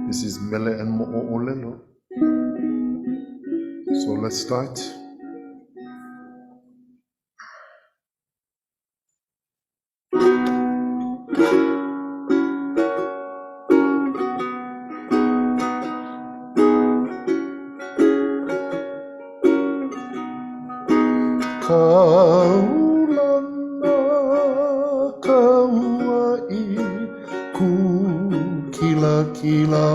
This is Mele and Mo'olelo. So let's start. Kaulana KauaʻI ku Kilakila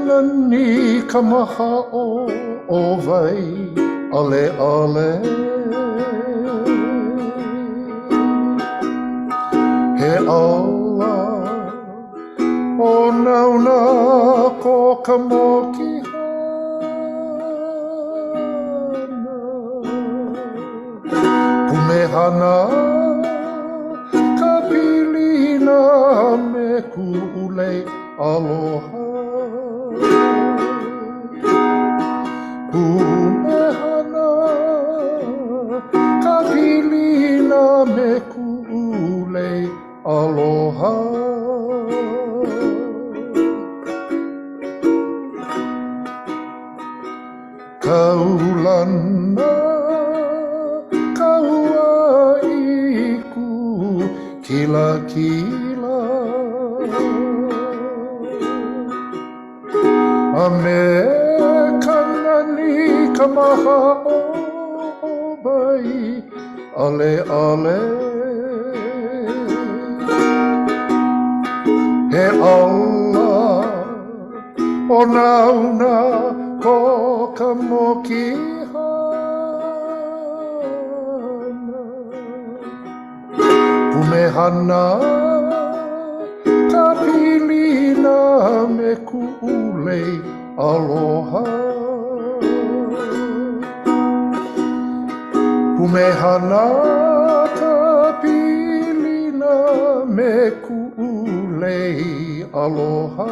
NANI KAMAHAʻO o WAIʻALEʻALE he ʻALA ONAONA ko ka MOKIHANA PUMEHANA ka PILINA me KUʻU ALOHA PUMEHANA ka PILINA me KUʻU ALOHA Kaulana KauaʻI ku Kilakila me NANI KAMAHAʻO WAIʻALEʻALE he ʻALA ONAONA ko ka MOKIHANA PUMEHANA ka PILINA me KUʻU ALOHA PUMEHANA ka PILINA me KUʻU ALOHA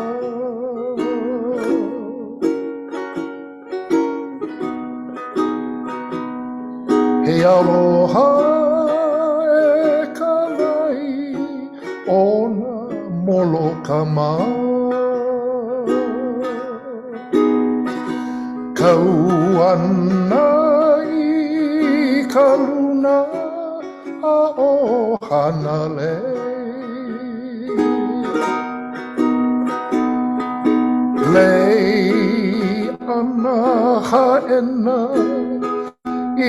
he aloha e kalai o NAMOLOKAMA Kaulana ka luna a o HANALEI LEHUA HA'ENA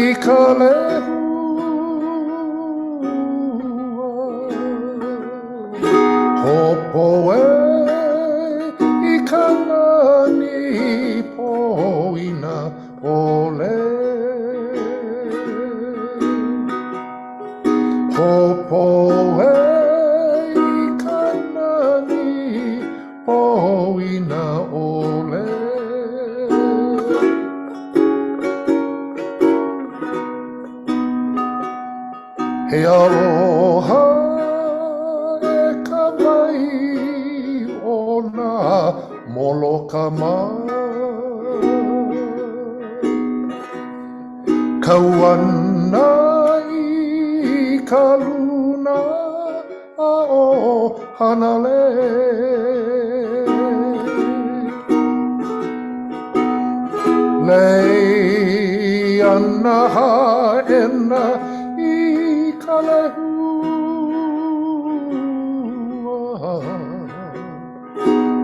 I ka LEHUA HOPOE I ka NANI POINAʻOLE HOPOE I ka NANI POINAʻOLE he aloha e ka wai o NAMOLOKAMA Kaulana ka luna a o HANALEI Leana HA'ENA ka LEHUA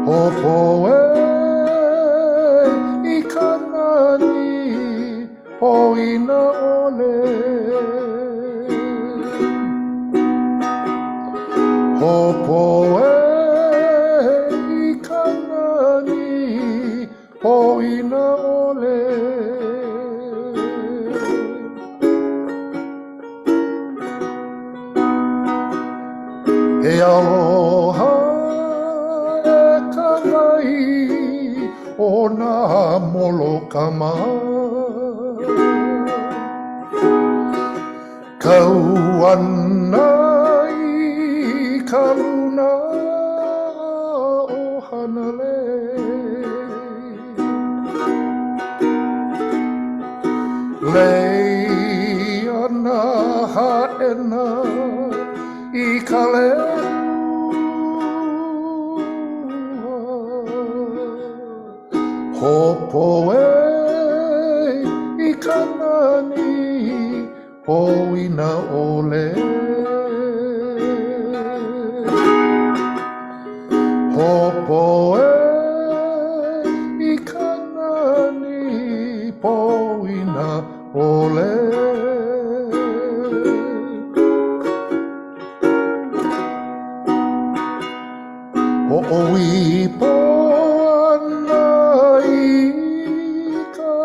HOPOE I ka NANI POINAʻOLE HOPOE I ka NANI POINAʻOLE he aloha e ka wai o NAMOLOKAMA Kaulana ka luna o HANALEI Leana HA'ENA I ka lehua HOPOE I ka NANI POINAʻOLE HOPOE I ka NANI POINAʻOLE HOʻOIPO ana I ka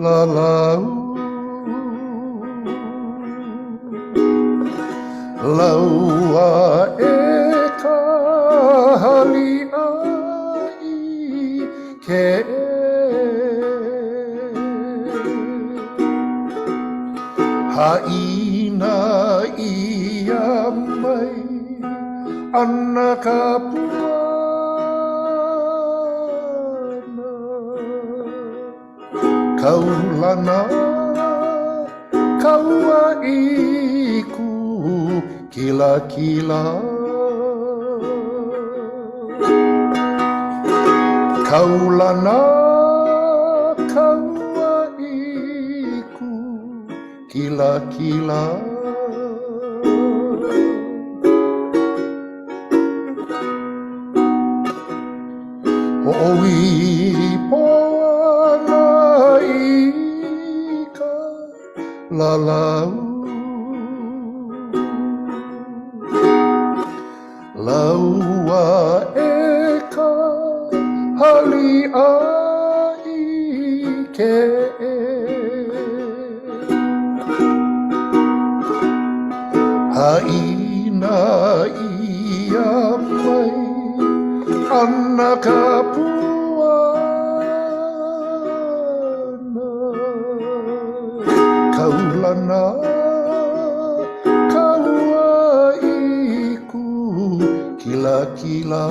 LAUAʻE LAUAʻE ka HALIA I KEʻE HAʻINA ia mai ana ka PUANA Kaulana KauaʻI Kilakila Kaulana KauaʻI Kilakila HOʻOIPO ana I ka LALAU LAUAʻE ka HALIA I KEʻE HAʻINA ia mai ana ka PUANA Kaulana KauaʻI Kilakila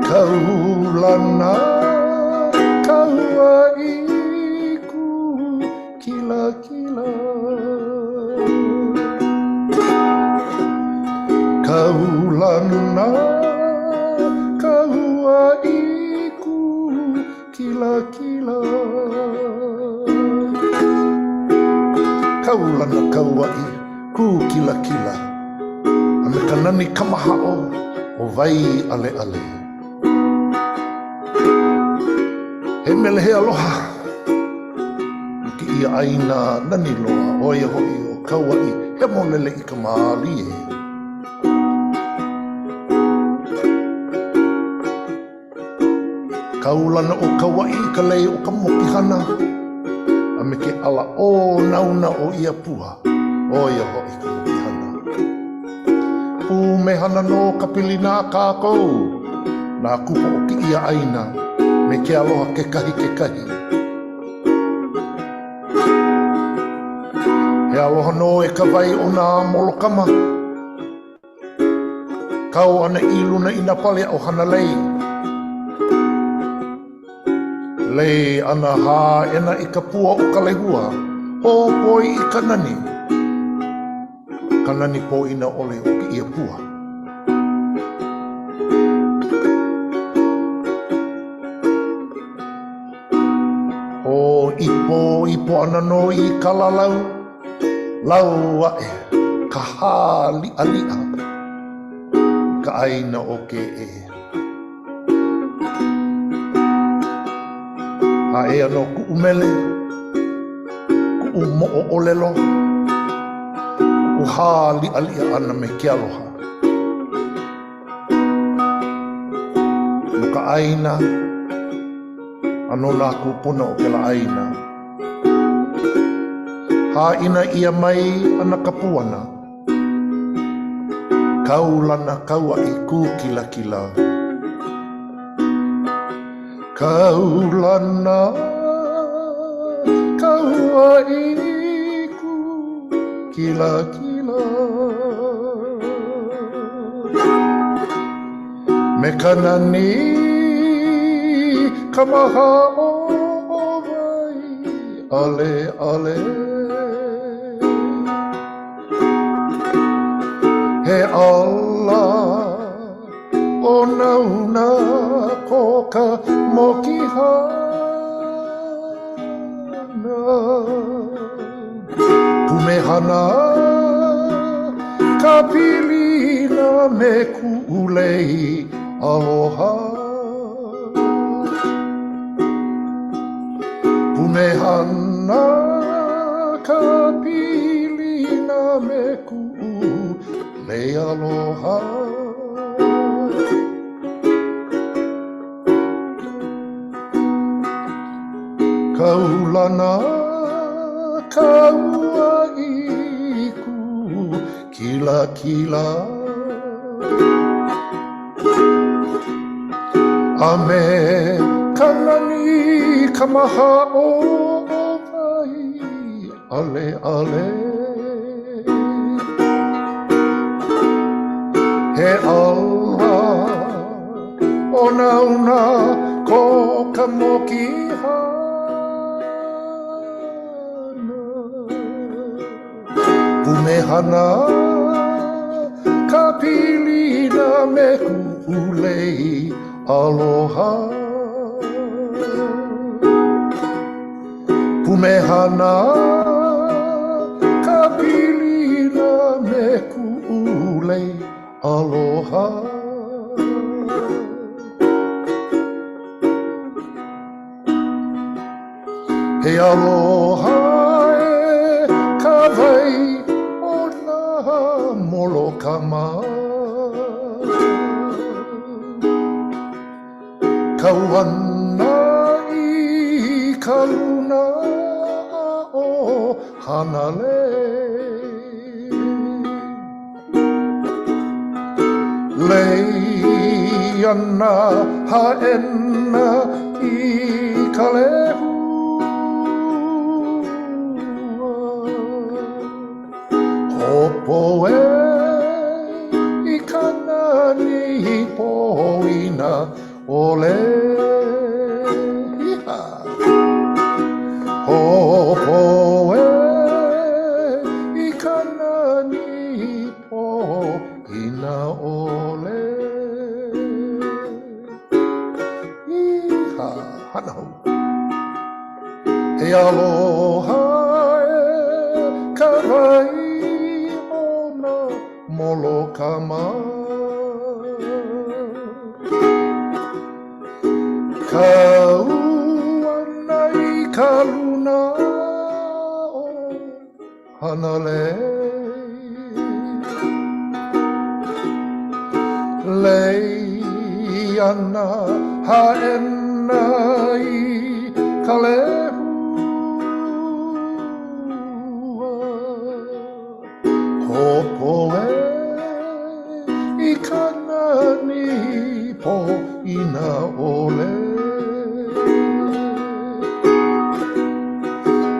Kaulana KauaʻI Kilakila Kaulana KauaʻI Kilakila Kaulana KauaʻI Kilakila A me ka nani KAMAHAʻO o WAIʻALEʻALE He mele he aloha Ki ia ʻAINA nani loa o ia hoʻi o KauaʻI He monele I ka mālie Kaulana o KauaʻI ka lei o ka MOKIHANA A me ke ala o nauna o ia pua O ia hoʻi ka MOKIHANA Pumehana no ka PILINA kākou Nā kupa o ki ia ʻAINA Me ke aloha ke kahi He aloha no e ka wai o NAMOLOKAMA Kau ana iluna I nā pale o HANALEI Lei ana HAʻENA I ka pua o ka LEHUA Hōpoi I ka nani Ka nani POINAʻOLE o ki ia pua Hōʻoipoipo ana no I KALALAU LAUAʻE Ka hāliʻaliʻa Ka ʻAINA o KEʻE Haʻea no kuʻu Mele Kuʻu moʻoʻolelo Kuʻu hāliʻaliʻa ana me ke aloha No ka ʻAINA Ano nā kupuna o ke la ʻAINA HAʻINA ia mai ana ka PUANA Kaulana KauaʻI Kilakila Kaulana KauaʻI Kilakila Me ka nani KAMAHAʻO o WAIʻALEʻALE PUMEHANA ka PILINA me KUʻU lei ALOHA PUMEHANA ka PILINA me KUʻU lei ALOHA Kaulana KauaʻI Kilakila Ame kanani KAMAHAʻO WAIʻALEʻALE He ʻALA ONAONA ko ka MOKIHANA PUMEHANA ka PILINA me KUʻU lei ALOHA PUMEHANA ka PILINA me KUʻU lei ALOHA He ALOHA ka wai NAMOLOKAMA Kaulana ka luna o HANALEI Leiana HAʻENA I ka LEHUA HOPOE I ka NANI POINAʻOLE HOPOE I ka NANI POINAʻOLE Hanahou He aloha ka WAIʻALEʻALE Kaulana ka luna o HANALEI Leiana HAʻENA I ka LEHUA HOPOE I ka NANI POINAʻOLE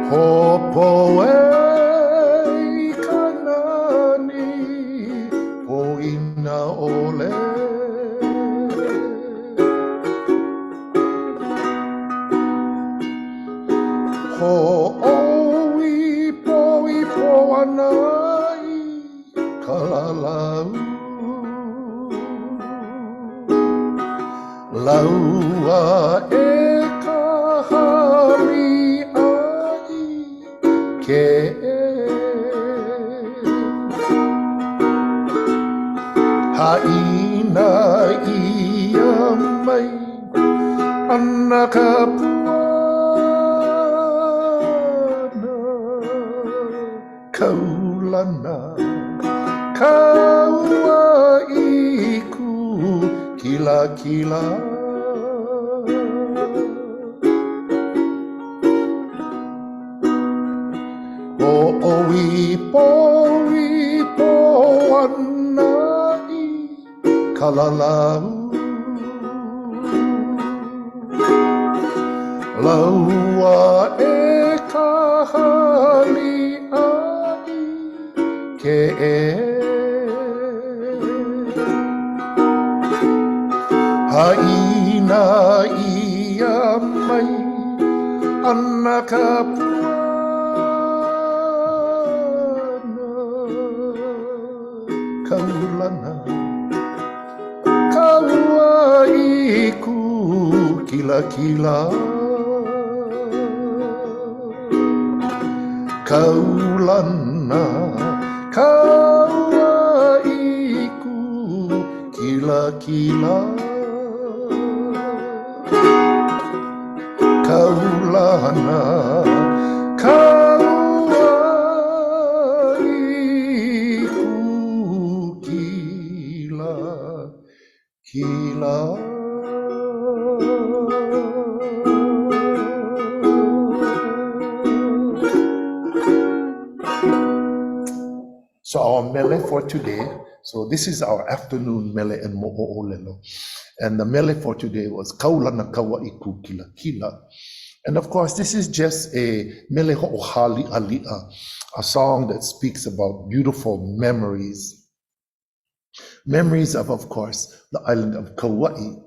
HOPOE I ka NANI POINAʻOLE HOʻOIPOIPO ana I KALALAU LAUAʻE ka HAʻINA I KEʻE HAʻINA ia mai ana ka PUANA Kaulana KauaʻI Kilakila Hoʻoipoipo ana I KALALAU LAUAʻE ka HAʻINA I KEʻE HAʻINA ia mai ana ka PUANA Kaulana KauaʻI Kilakila Kaulana KauaʻI Kilakila Kaulana KauaʻI Kilakila. So our mele for today, so this is our afternoon mele and mo'olelo. And the mele for today was Kaulana KauaʻI Kilakila. And of course, this is just a mele hoʻohaliʻaliʻa, a song that speaks about beautiful memories. Memories of course, the island of Kauaʻi.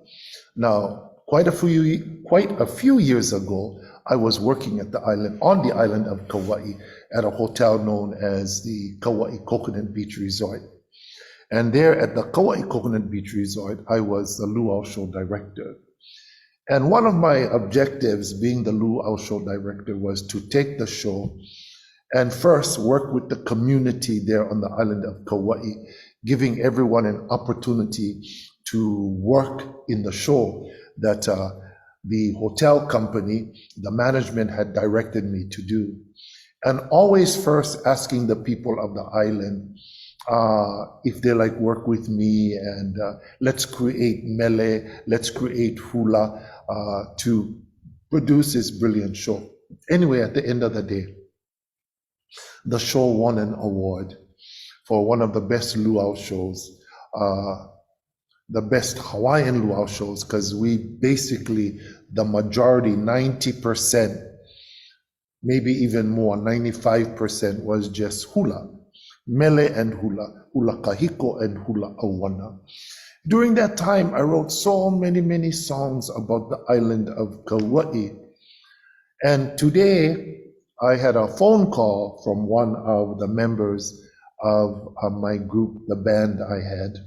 Now, quite a few years ago, I was working at on the island of Kauaʻi at a hotel known as the Kauaʻi Coconut Beach Resort. And there at the Kauaʻi Coconut Beach Resort, I was the LÜʻAU show director. And one of my objectives being the LÜʻAU show director was to take the show and first work with the community there on the island of Kauaʻi, giving everyone an opportunity to work in the show that the hotel company, the management had directed me to do. And always first asking the people of the island if they like work with me, and let's create mele, let's create hula to produce this brilliant show. Anyway, at the end of the day, the show won an award for one of the best LÜʻAU shows, the best Hawaiian LÜʻAU shows, because we basically, the majority, 90%, maybe even more, 95% was just hula, mele and hula kahiko and hula awana. During that time, I wrote so many songs about the island of Kauaʻi. And today, I had a phone call from one of the members of my group, the band I had.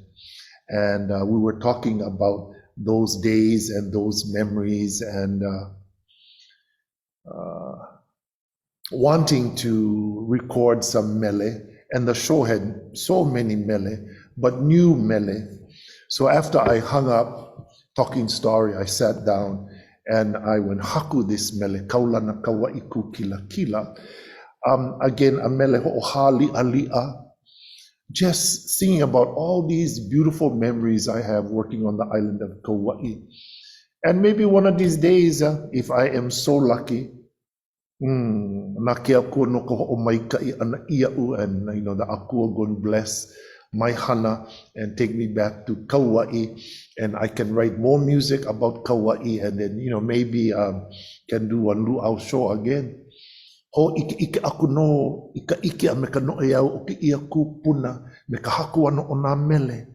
And we were talking about those days and those memories, and wanting to record some mele. And the show had so many mele, but new mele. So after I hung up talking story, I sat down and I went haku this mele, Kaulana KauaʻI Kilakila. Again, a mele hoʻohaliʻaliʻa. Just thinking about all these beautiful memories I have working on the island of Kauaʻi. And maybe one of these days, if I am so lucky, na ke akua no ka hoʻomaikaʻi ana ʻiaʻu, and the akua going to bless my hana and take me back to Kauaʻi, and I can write more music about Kauaʻi, and then maybe can do a LÜʻAU show again. Ho ike aku no ike a me ka noʻeau o ke ia kupuna me ka haku ana o nā mele.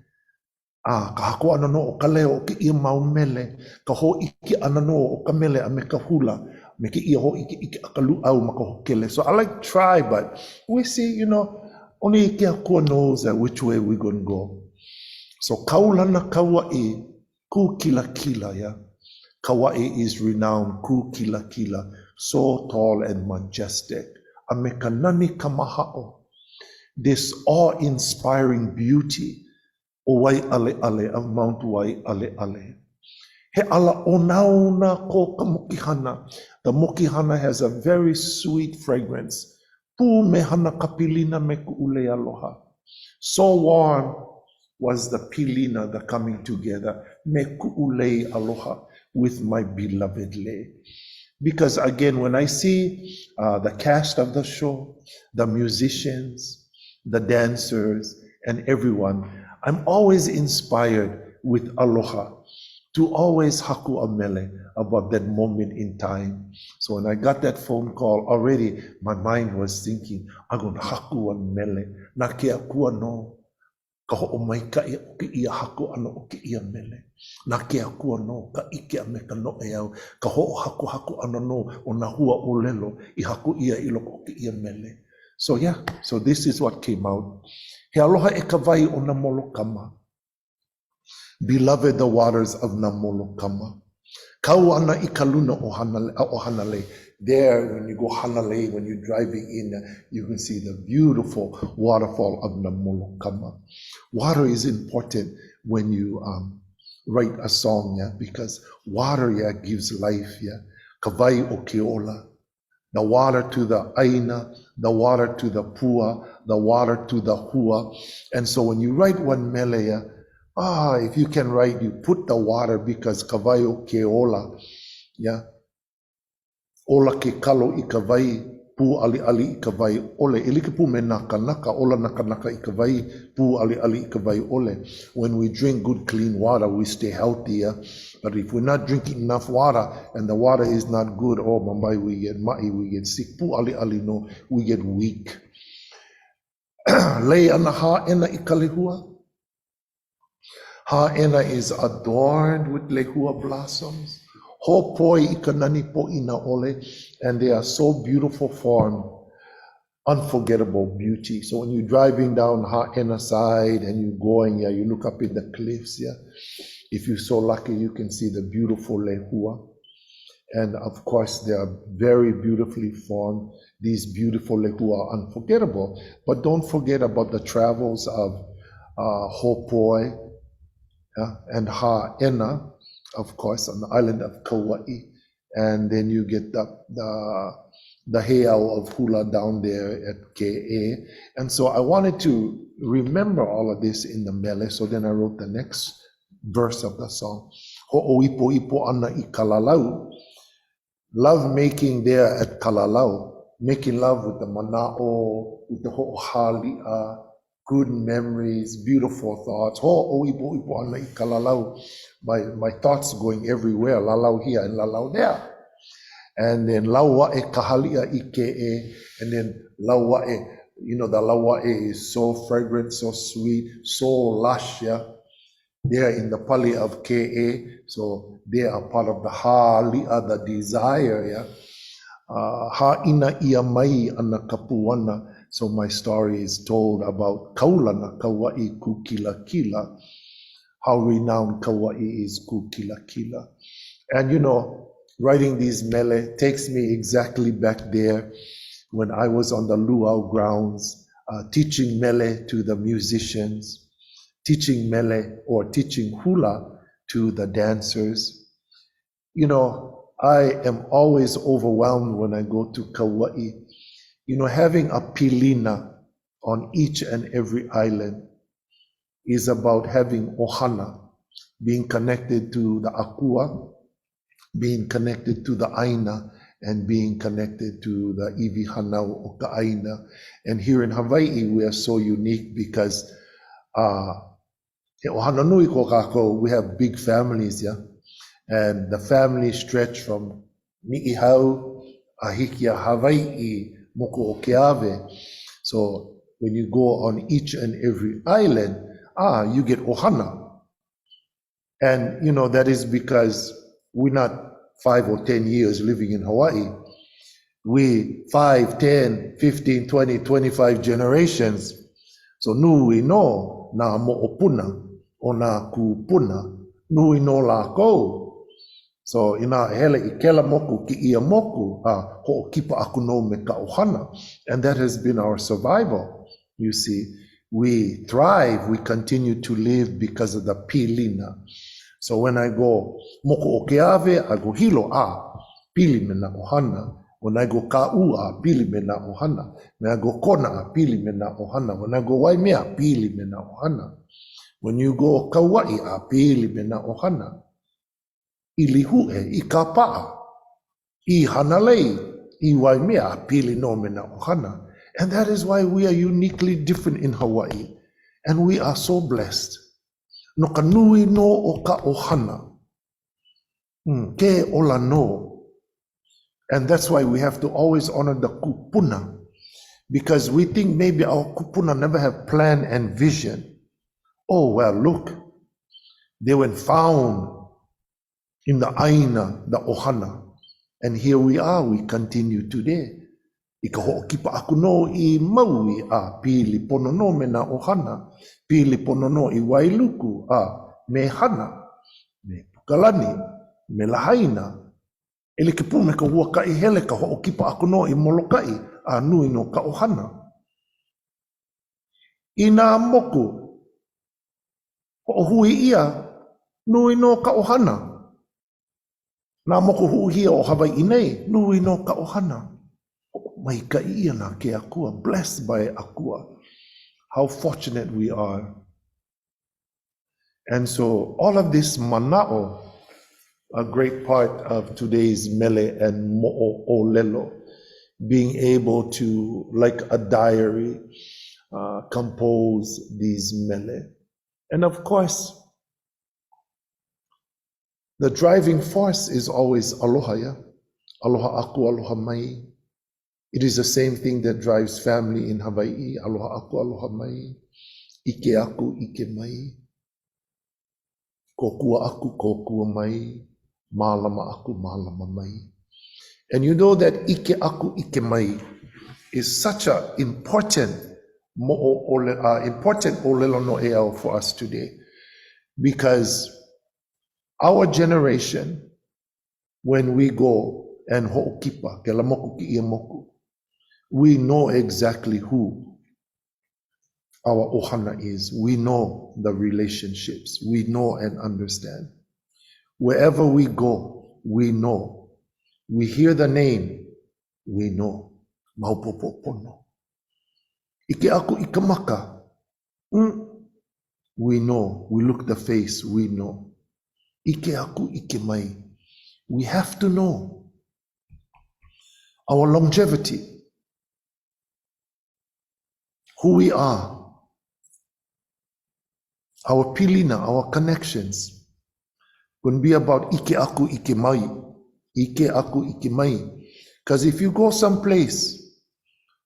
Ka haku ana no o ka leo o ke ia mau mele. Ka ho ike ana no o ka mele a me ka hula me ke ia ho ike a ka LÜʻAU ma ka hokele. So I like try, but we see, only ike aku knows which way we're going to go. So Kaulana KauaʻI Kilakila, yeah. Kauaʻi is renowned, Kilakila, so tall and majestic. A NANI KAMAHAʻO, this awe-inspiring beauty o WAIʻALEʻALE, of Mount WAIʻALEʻALE. He ala ONAONA ko ka MOKIHANA. The MOKIHANA has a very sweet fragrance. PUMEHANA ka PILINA me KUʻU ALOHA. So warm was the PILINA, the coming together, me KUʻU ALOHA, with my beloved Le. Because again, when I see the cast of the show, the musicians, the dancers, and everyone, I'm always inspired with aloha to always haku a mele about that moment in time. So when I got that phone call, already my mind was thinking, I'm going to haku a mele, na ke akua no, ka hoʻomaikaʻi o ke ia haku ana o ke ia mele. Na ke akua no, ka ike a me ka noʻeau, ka hoʻohaku ana no o nā hua ʻōlelo I haku ia I loko o ke ia mele. So yeah, so this is what came out. He aloha e ka wai o NAMOLOKAMA. Beloved, the waters of NAMOLOKAMA. Kau ana I ka luna o HANALEI. There, when you go Hanalei, when you're driving in, you can see the beautiful waterfall of NAMOLOKAMA. Water is important when you write a song, yeah, because water, yeah, gives life, yeah. Kawai o keola, the water to the HAʻINA, the water to the PUA, the water to the HUA. And so when you write one mele, yeah, if you can write, you put the water because kawai o keola, yeah. Ola ke kalo I ka wai, pu ali ali I ka wai ole. Ilike pu me naka naka, ola naka naka I ka wai, pu ali ali I ka wai ole. When we drink good clean water, we stay healthier. But if we're not drinking enough water and the water is not good, oh mambai, we get ma'i, we get sick. Pu ali ali no, we get weak. Lei ana ha'ena I ka lehua. HA'ENA is adorned with lehua blossoms. HŌPOE I ka nani POINAʻOLE, and they are so beautiful form, unforgettable beauty. So when you're driving down HA'ENA side and you're going, yeah, you look up in the cliffs, yeah. If you're so lucky, you can see the beautiful lehua. And of course, they are very beautifully formed. These beautiful lehua are unforgettable. But don't forget about the travels of HŌPOE and HA'ENA, of course, on the island of Kauaʻi. And then you get the heiau of hula down there at KÄ. And so I wanted to remember all of this in the mele. So then I wrote the next verse of the song. HōʻOIPOIPO ana I KALALAU. Love making there at Kalalau. Making love with the mana'o, with the ho'ohalia, good memories, beautiful thoughts. HōʻOIPOIPO ana I KALALAU. My thoughts going everywhere, lalau here and lalau there. And then LAUAʻE kahalia I KÄ, and then LAUAʻE, you know, the LAUAʻE is so fragrant, so sweet, so lush, yeah. They are in the pali of KÄ, so they are part of the HAʻALIA, the desire, yeah. HAʻINA ia mai ana kapuana. So my story is told about Kaulana KauaʻI Kilakila, how renowned KauaʻI is Kilakila. And you know, writing these mele takes me exactly back there when I was on the LÜʻAU grounds, teaching mele to the musicians, teaching mele or teaching hula to the dancers. You know, I am always overwhelmed when I go to Kauaʻi. You know, having a pilina on each and every island is about having ohana, being connected to the akua, being connected to the AINA, and being connected to the iwi hanau o ka AINA. And here in Hawaii, we are so unique because ohana nui ko kako, we have big families, yeah? And the families stretch from Ni'ihau, Ahikia, Hawaii, Moko o Keawe. So when you go on each and every island, you get ohana. And you know, that is because we're not 5 or 10 years living in Hawaii. We 5, 10, 15, 20, 25 generations. So nui no na mo'opuna o na kupuna, nui no la ko. So ina hele I kela moku ki ia moku, ho'okipa aku no me ka ohana. And that has been our survival. You see, we thrive, we continue to live because of the PILINA. So when I go moko o keawe, I go hilo pili me na ohana. When I go KU'U, pili me na ohana. When I go kona, pili me na ohana. When I go waimea, pili me na ohana. When you go Kauaʻi, pili me na ohana. I LEHUA, I kapa'a, I HANALEI, I waimea, pili no me na ohana. And that is why we are uniquely different in Hawaii. And we are so blessed. No ka nui no o ka ohana. Ke ola no. And that's why we have to always honor the kupuna. Because we think maybe our kupuna never have plan and vision. Oh, well, look. They were found in the AINA, the ohana. And here we are, we continue today. Ika ho'okipa aku no I maui pili pono no me na ohana, pili pono no I wailuku me hana, me pukalani, me lahaina, Ele ke pume ka huakai hele ka hoʻokipa aku no I Molokai a nui no ka ohana. I nā moku hoʻohui ia nui no ka ohana. Nā moku huuhia o Hawaiʻi nei nui no ka ohana. Mai ka ia na ke akua, blessed by akua. How fortunate we are. And so all of this mana'o, a great part of today's mele and mo'olelo, being able to, like a diary, compose these mele. And of course, the driving force is always aloha, yeah? Aloha aku, aloha mai. It is the same thing that drives family in Hawaii. Aloha aku, aloha mai. Ike aku, ike mai. Kokua aku, kokua mai. Mālama aku, mālama mai. And you know that ike aku, ike mai is such an important important olelo no ʻALOHA for us today. Because our generation, when we go and hoʻokipa, ke la moku ki ia moku, we know exactly who our ohana is. We know the relationships. We know and understand. Wherever we go, we know. We hear the name, we know. Maupopopono. Ike aku ikamaka. We know. We look the face, we know. Ike aku ike mai. We have to know our longevity, who we are, our pilina, our connections. Going to be about ike aku ike mai. Ike aku ike mai. Because if you go someplace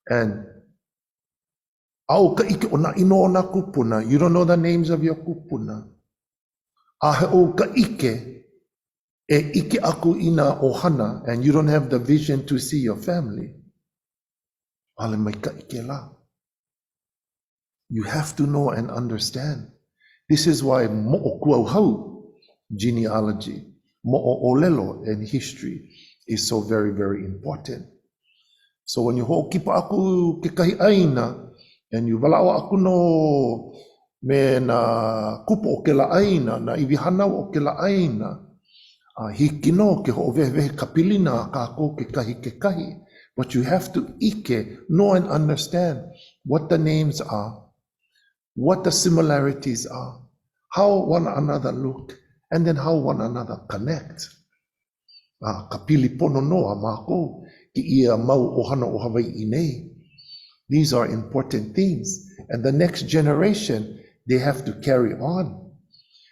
and au ka ike ona ino ona kupuna, you don't know the names of your kupuna. Ahe o ka ike ike aku ina ohana, and you don't have the vision to see your family. Ale mai ka ike la. You have to know and understand. This is why mo'o kuauhau genealogy, mo'olelo and history is so very, very important. So when you hoʻokipa aku ke kahi ʻAINA, and you walao aku no me na kupo o ke la ʻAINA, na iwihanau o ke la ʻAINA, hiki no ke hoʻowehewehe ka pilina ka ko ke kahi. But you have to know and understand what the names are, what the similarities are, how one another look, and then how one another connect. Ka pili pono noa mako ki ia mau ohana o Hawaiʻi nei. These are important things. And the next generation, they have to carry on.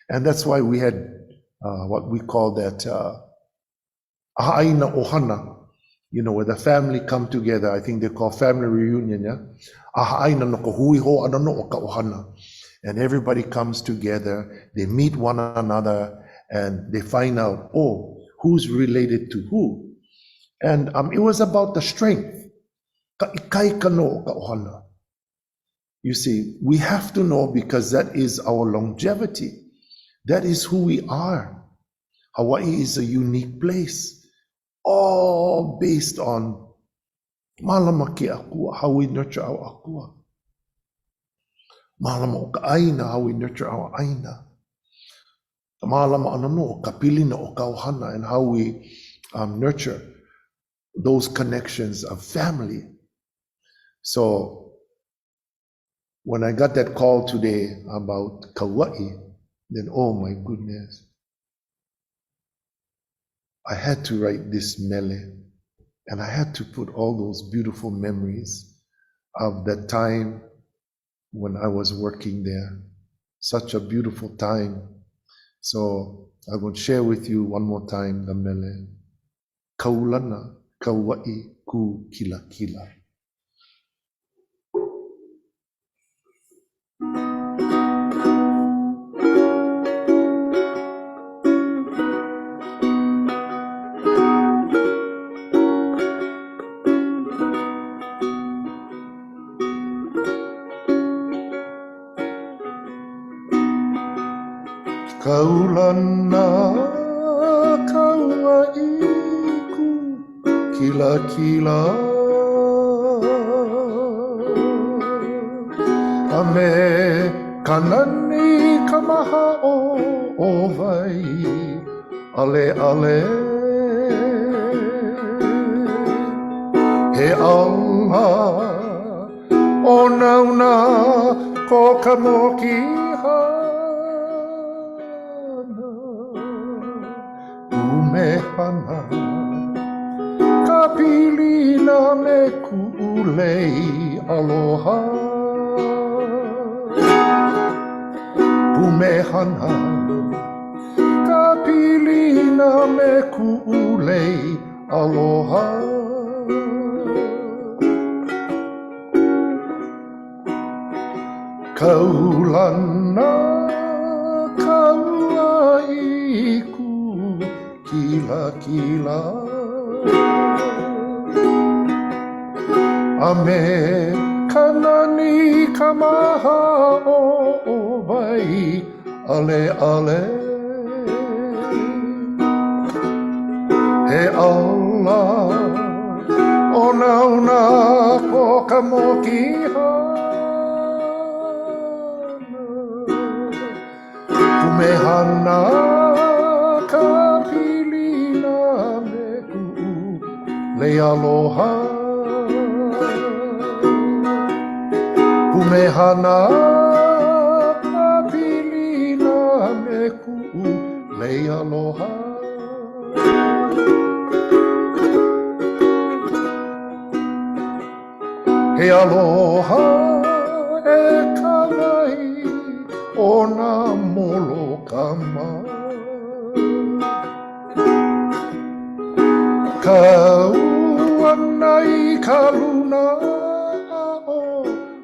And that's why we had what we call that hāʻINA ohana, you know, where the family come together. I think they call family reunion, yeah? HāʻINA no ka hui ho ana no o ka ohana. And everybody comes together, they meet one another, and they find out, oh, who's related to who. And it was about the strength. Ka ikai ka no ka ohana. You see, we have to know because that is our longevity. That is who we are. Hawaii is a unique place, all based on malama ke akua, how we nurture our akua. Malama o ka ʻAINA, how we nurture our ʻAINA. Malama ana no o ka pilina o ka ohana, and how we nurture those connections of family. So when I got that call today about Kauaʻi, then oh my goodness, I had to write this mele, and I had to put all those beautiful memories of that time when I was working there. Such a beautiful time. So I will share with you one more time the mele. Kaulana KauaʻI ku Kilakila. Kaulana KauaʻI Kilakila A me kanani kamahao o WAIʻALEʻALE He ala ONAONA ko ka MOKIHANA PUMEHANA ka PILINA me KUʻU ALOHA PUMEHANA ka PILINA me KUʻU ALOHA Kaulana KauaʻI Kilakila A me kanani KAMAHAʻO WAIʻALEʻALE He ʻALA ONAONA ko ka MOKIHANA PUMEHANA ka PILINA me KUʻU ALOHA PUMEHANA ka PILINA me KUʻU ALOHA He aloha e kalai o NAMOLOKAMA Kauana ka luna o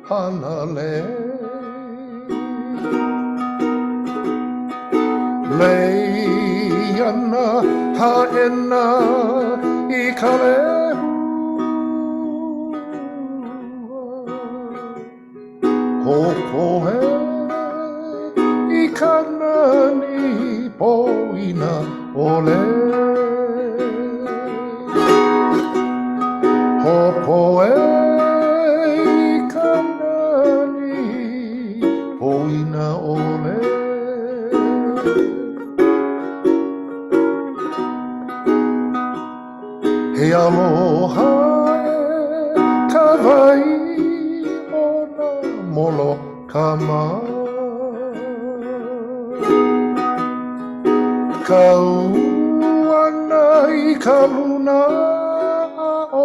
HANALEI Leiana HAʻENA I ka HOPOE I ka NANI POINAʻOLE HOPOE I ka NANI POINAʻOLE He aloha e ka wai o NAMOLOKAMA Kauana I ka luna o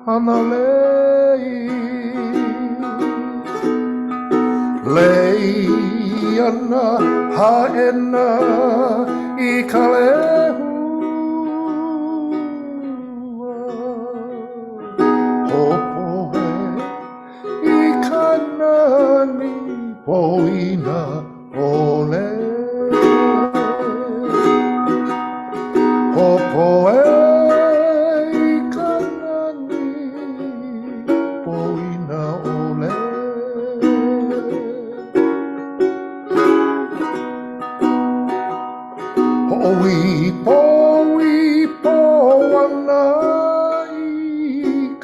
HANALEI Leiana HAʻENA I ka LEHUA HOPOE I ka NANI POINAʻOLE HOPOE I ka NANI POINAʻOLE HOʻOIPOIPO ana I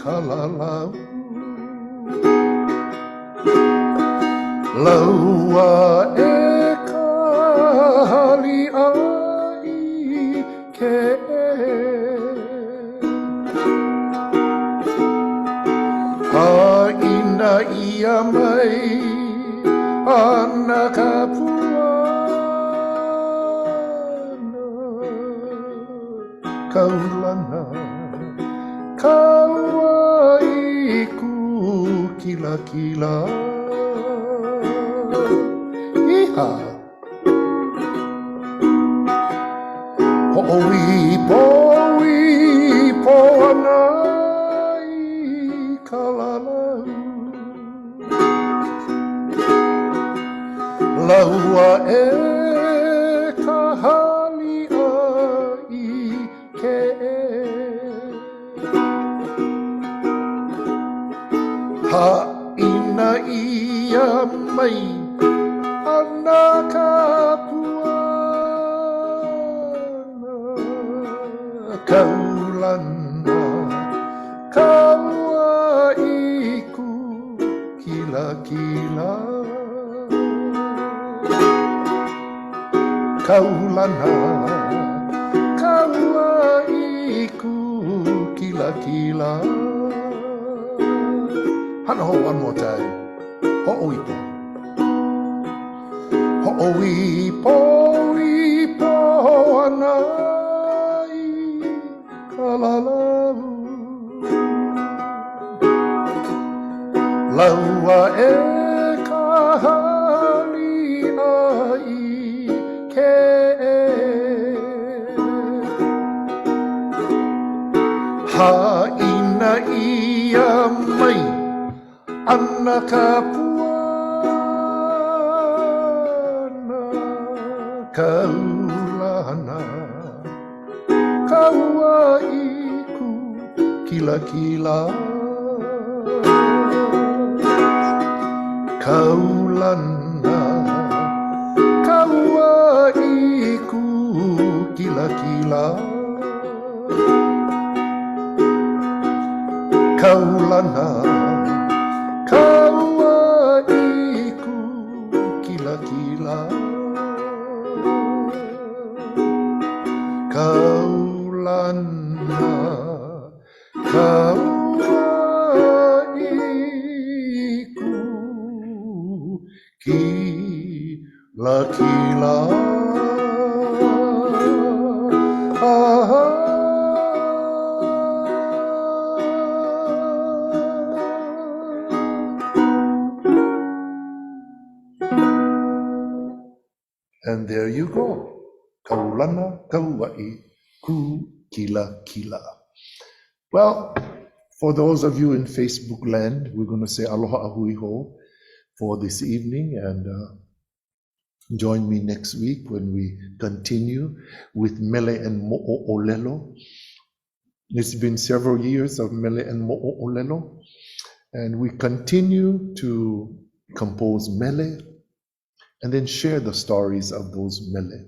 KALALAU LAUAʻE ka HALIA I HAʻINA ia mai ana ka PUANA Kaulana KauaʻI Kilakila Iha Hoʻoipoipo ana I KALALAU LAUAʻE ka HALIA I HAʻINA ia mai ana ka PUANA Kaulana KauaʻI ku kilakila Kaulana KauaʻI ku kilakila Hana ho one more time HOʻOIPO HOʻOIPOIPO ana I KALALAU LAUAʻE KAHALIA I KEʻE HAʻINA ia mai ana ka PUANA Kaulana KauaʻI ku kilakila Kaulana KauaʻI ku kilakila Kaulana KauaʻI ku kilakila Kaulana KauaʻI ku kilakila And there you go. Kaulana KauaʻI ku kilakila. Well, for those of you in Facebook land, we're going to say aloha ahui ho for this evening, and join me next week when we continue with Mele and Mo'olelo. It's been several years of Mele and Mo'olelo, and we continue to compose Mele and then share the stories of those Mele.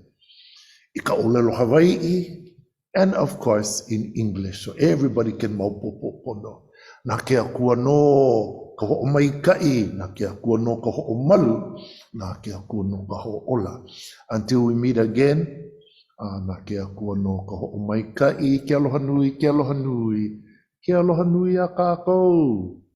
Ika olelo Hawaii, and of course in English, so everybody can maupopopono. Na ke akua no ka hoʻomaikai, na ke akua no ka hoʻomalu, na ke akua no ka hoʻola. Until we meet again, na ke akua no ka hoʻomaikai, ke aloha nui, ke aloha nui, ke aloha nui a kākou.